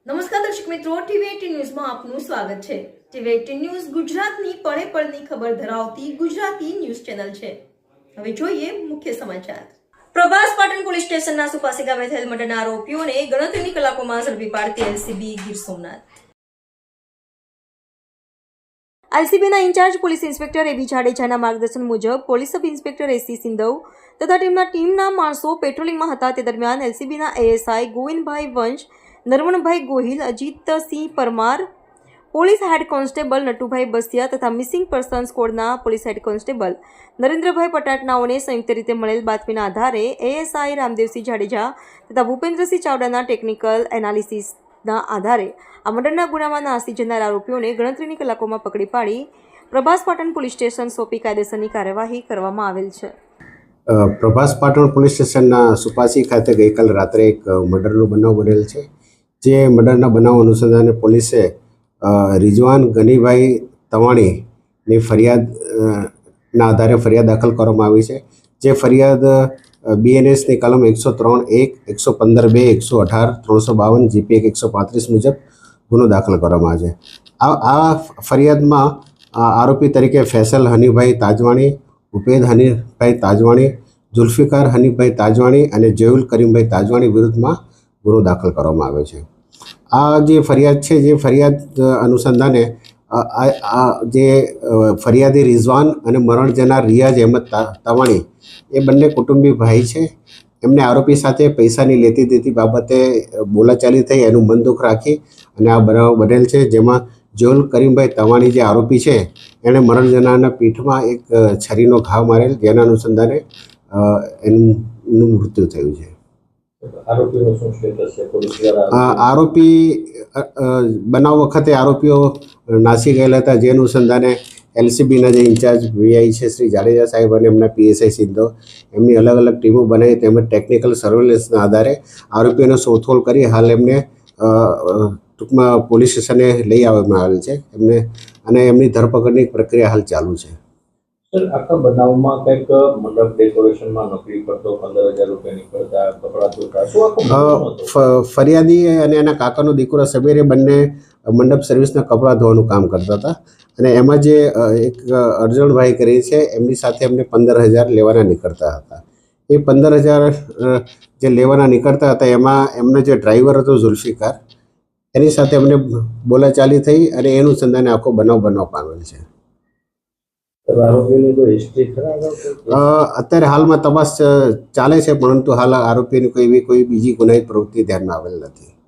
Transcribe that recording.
નમસ્કાર દર્શક મિત્રો, ટીવી18 ન્યૂઝમાં આપનું સ્વાગત છે। ટીવી18 ન્યૂઝ ગુજરાતની પળે પળની ખબર ધરાવતી ગુજરાતી ન્યૂઝ ચેનલ છે। હવે જોઈએ મુખ્ય સમાચાર। પ્રભાસ પાટણ પોલીસ સ્ટેશનના સુપાસી ગામે થયેલ મર્ડરના આરોપીઓને ગણતરીની કલાકોમાં ઝડપી પાડતી એલસીબી ગીર સોમનાથ। એલસીબીના ઇન્ચાર્જ પોલીસ ઇન્સ્પેક્ટર એબી જાડેજાના માર્ગદર્શન મુજબ પોલીસ સબ ઇન્સ્પેક્ટર એસી સિંધવ તથા ટીમના માણસો પેટ્રોલિંગમાં હતા। તે દરમિયાન એલસીબીના ASI Govindbhai Vansh, Narvanbhai Gohil, Ajitsinh Parmar, police head constable Natubhai Basiya તથા મિસિંગ પર્સન સ્કોડના પોલીસ હેડ કોન્સ્ટેબલ નરેન્દ્રભાઈ પટાટનાઓને સંયુક્ત રીતે મળેલ બાતમીના આધારે એએસઆઈ રામદેવસિંહ જાડેજા તથા ભૂપેન્દ્રસિંહ ચાવડાના ટેકનિકલ એનાલિસિસના આધારે આ મર્ડરના ગુનામાં નાસી જનાર આરોપીઓને ગણતરીની કલાકોમાં પકડી પાડી પ્રભાસ પાટણ પોલીસ સ્ટેશન સોંપી કાયદેસરની કાર્યવાહી કરવામાં આવેલ છે। પ્રભાસ પાટણ પોલીસ સ્ટેશનના સુપાસી ખાતે ગઈકાલ રાત્રે એક મર્ડરનો બનાવ બનેલ છે। જે મર્ડરના બનાવ અનુસંધાને પોલીસે રિઝવાન ગનીભાઈ તવાણીની ફરિયાદના આધારે ફરિયાદ દાખલ કરવામાં આવી છે। જે ફરિયાદ બીએનએસની કલમ 103(1), 115(2), 118, 352, જીપી 135 મુજબ ગુનો દાખલ કરવામાં આવે છે। આ ફરિયાદમાં આરોપી તરીકે ફૈસલ હનીભાઈ તાજવાણી, ઉપેદ હનીભાઈ તાજવાણી, જુલ્ફિકાર હનીભાઈ તાજવાણી અને જયુલ કરીમભાઈ તાજવાણી વિરુદ્ધમાં ગુનો દાખલ કરવામાં આવ્યો છે। આ જે ફરિયાદ છે, જે ફરિયાદ અનુસંધાને જે ફરિયાદી રિઝવાન અને મરણ જનાર રિયાઝ અહેમદ તવાણી એ બંને કુટુંબી ભાઈ છે। એમને આરોપી સાથે પૈસાની લેતી દેતી બાબતે બોલાચાલી થઈ, એનું મન દુઃખ રાખી અને આ બનાવ બનેલ છે। જેમાં જયુલ કરીમભાઈ તવાણી જે આરોપી છે એણે મરણ જનારના પીઠમાં એક છરીનો ઘા મારેલ, જેના અનુસંધાને એનું મૃત્યુ થયું છે। આરોપી બનાવ વખતે આરોપીઓ નાસી ગયેલા હતા, જે અનુસંધાને એલસીબીના જે ઇન્ચાર્જ વીઆઈ છે શ્રી જાડેજા સાહેબ અને એમના પીએસઆઈ સિંધો એમની અલગ અલગ ટીમો બનાવી તેમજ ટેકનિકલ સર્વેલન્સના આધારે આરોપીઓને શોધખોળ કરી હાલ એમને ટૂંકમાં પોલીસ સ્ટેશને લઈ આવવામાં આવેલ છે એમને, અને એમની ધરપકડની પ્રક્રિયા હાલ ચાલુ છે। સર, આખા બનાવમાં કંઈક મંડપ ડેકોરેશનમાં નોકરી કરતો 15,000 રૂપિયા નીકળતા કપડાં ધોતા, શું આખું ફરિયાદી અને એના કાકાનો દીકરો સબેરે બંને મંડપ સર્વિસના કપડાં ધોવાનું કામ કરતા હતા અને એમાં જે એક અર્જણભાઈ કરી છે એમની સાથે એમને 15,000 લેવાના નીકળતા હતા। એ 15,000 જે લેવાના નીકળતા હતા એમાં એમનો જે ડ્રાઈવર હતો જુલ્ફિકાર, એની સાથે એમને બોલાચાલી થઈ અને એનું સંધાને આખો બનાવ પામેલ છે। અત્યારે હાલમાં તપાસ ચાલે છે, પરંતુ હાલ આરોપીની કોઈ બીજી ગુનાહિત પ્રવૃત્તિ ધ્યાનમાં આવેલ નથી।